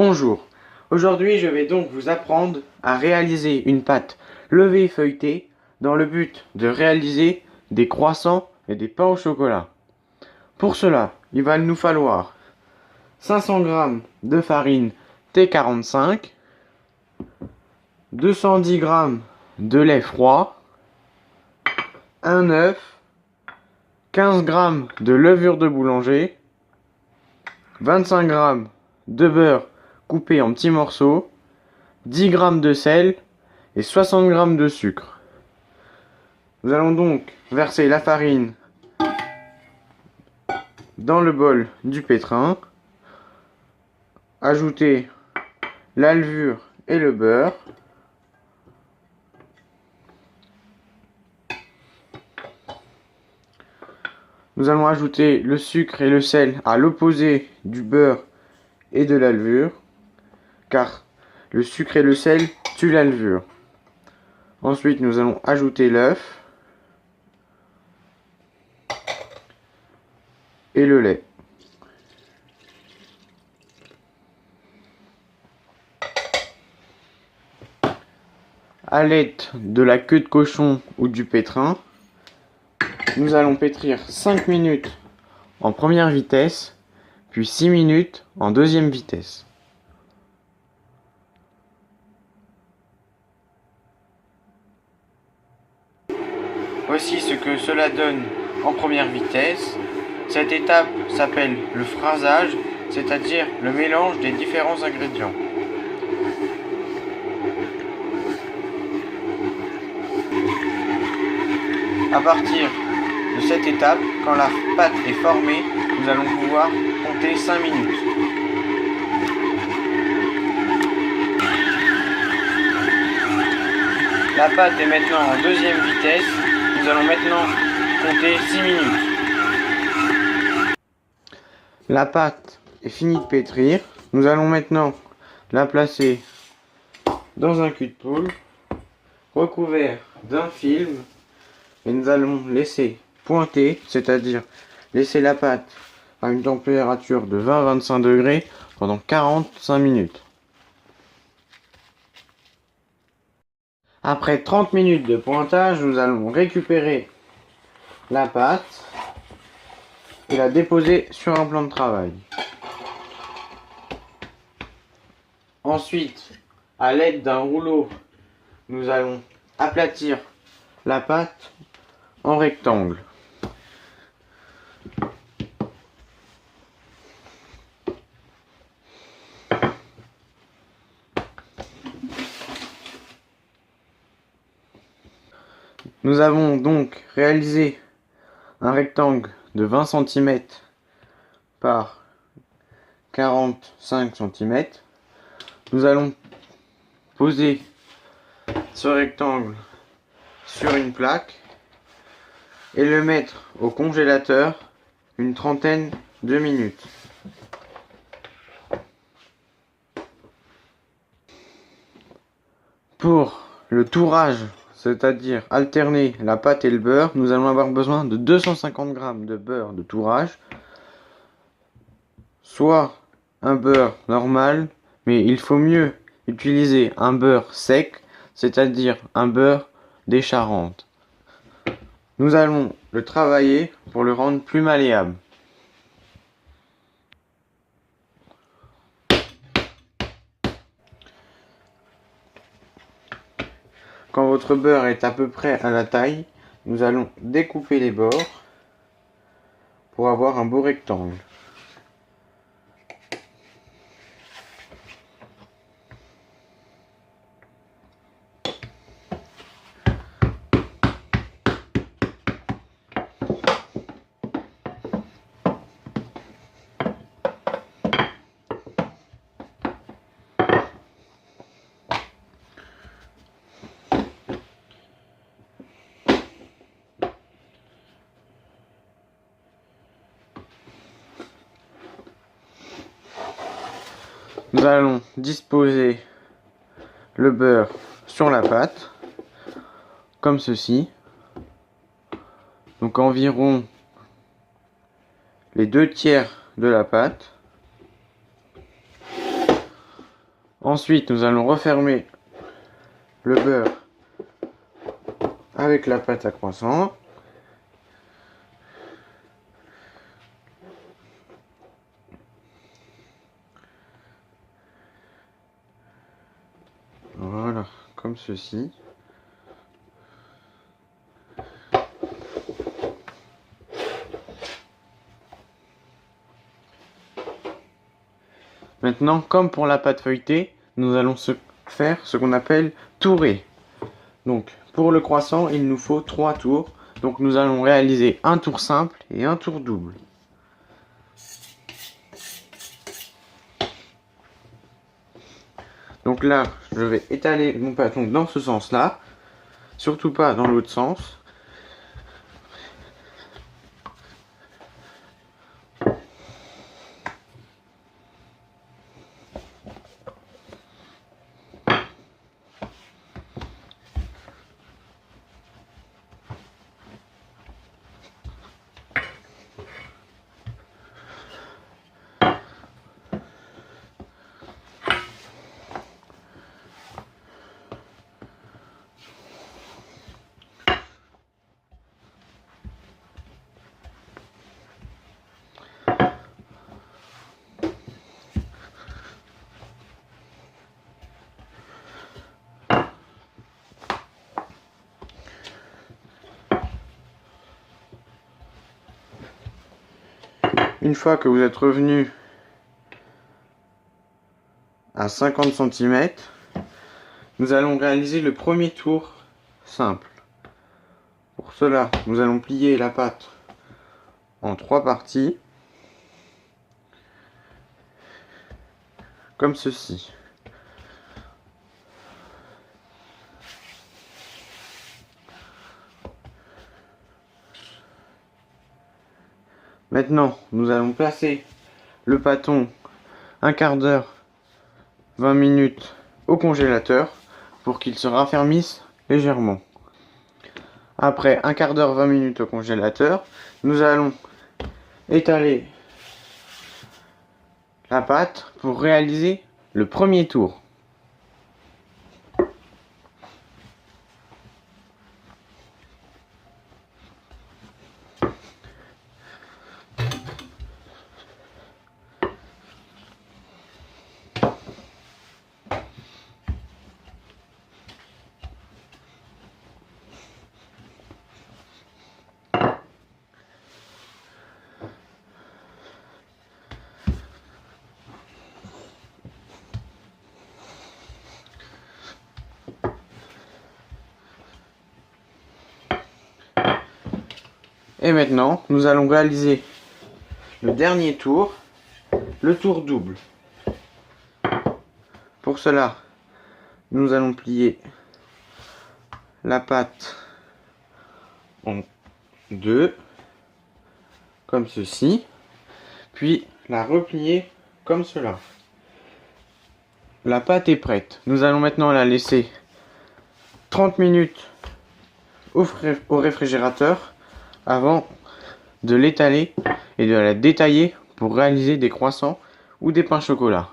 Bonjour, aujourd'hui je vais donc vous apprendre à réaliser une pâte levée feuilletée dans le but de réaliser des croissants et des pains au chocolat. Pour cela, il va nous falloir 500 g de farine T45, 210 g de lait froid, un œuf, 15 g de levure de boulanger, 25 g de beurre coupé en petits morceaux, 10 g de sel et 60 g de sucre. Nous allons donc verser la farine dans le bol du pétrin, ajouter la levure et le beurre, nous allons ajouter le sucre et le sel à l'opposé du beurre et de la levure, car le sucre et le sel tuent la levure. Ensuite, nous allons ajouter l'œuf et le lait. À l'aide de la queue de cochon ou du pétrin, nous allons pétrir 5 minutes en première vitesse, puis 6 minutes en deuxième vitesse. Voici ce que cela donne en première vitesse. Cette étape s'appelle le phrasage, c'est-à-dire le mélange des différents ingrédients. À partir de cette étape, quand la pâte est formée, nous allons pouvoir compter 5 minutes. La pâte est maintenant en deuxième vitesse, nous allons maintenant compter 6 minutes. La pâte est finie de pétrir, nous allons maintenant la placer dans un cul de poule recouvert d'un film et nous allons laisser pointer, c'est-à-dire laisser la pâte à une température de 20-25 degrés pendant 45 minutes. Après 30 minutes de pointage, nous allons récupérer la pâte et la déposer sur un plan de travail. Ensuite, à l'aide d'un rouleau, nous allons aplatir la pâte en rectangle. Nous avons donc réalisé un rectangle de 20 cm par 45 cm. Nous allons poser ce rectangle sur une plaque et le mettre au congélateur une trentaine de minutes. Pour le tourage, c'est-à-dire alterner la pâte et le beurre, nous allons avoir besoin de 250 g de beurre de tourage, soit un beurre normal, mais il faut mieux utiliser un beurre sec, c'est-à-dire un beurre des Charentes. Nous allons le travailler pour le rendre plus malléable. Quand votre beurre est à peu près à la taille, nous allons découper les bords pour avoir un beau rectangle. Nous allons disposer le beurre sur la pâte, comme ceci. Donc environ les 2 tiers de la pâte. Ensuite, nous allons refermer le beurre avec la pâte à croissant. Voilà, comme ceci. Maintenant, comme pour la pâte feuilletée, nous allons faire ce qu'on appelle tourer. Donc, pour le croissant, il nous faut 3 tours. Donc, nous allons réaliser un tour simple et un tour double. Donc là, je vais étaler mon bâton dans ce sens-là, surtout pas dans l'autre sens. Une fois que vous êtes revenu à 50 cm, nous allons réaliser le premier tour simple. Pour cela, nous allons plier la pâte en 3 parties, comme ceci. Maintenant, nous allons placer le pâton un quart d'heure, 20 minutes au congélateur pour qu'il se raffermisse légèrement. Après un quart d'heure, 20 minutes au congélateur, nous allons étaler la pâte pour réaliser le premier tour. Et maintenant, nous allons réaliser le dernier tour, le tour double. Pour cela, nous allons plier la pâte en deux, comme ceci, puis la replier comme cela. La pâte est prête. Nous allons maintenant la laisser 30 minutes au réfrigérateur avant de l'étaler et de la détailler pour réaliser des croissants ou des pains chocolat.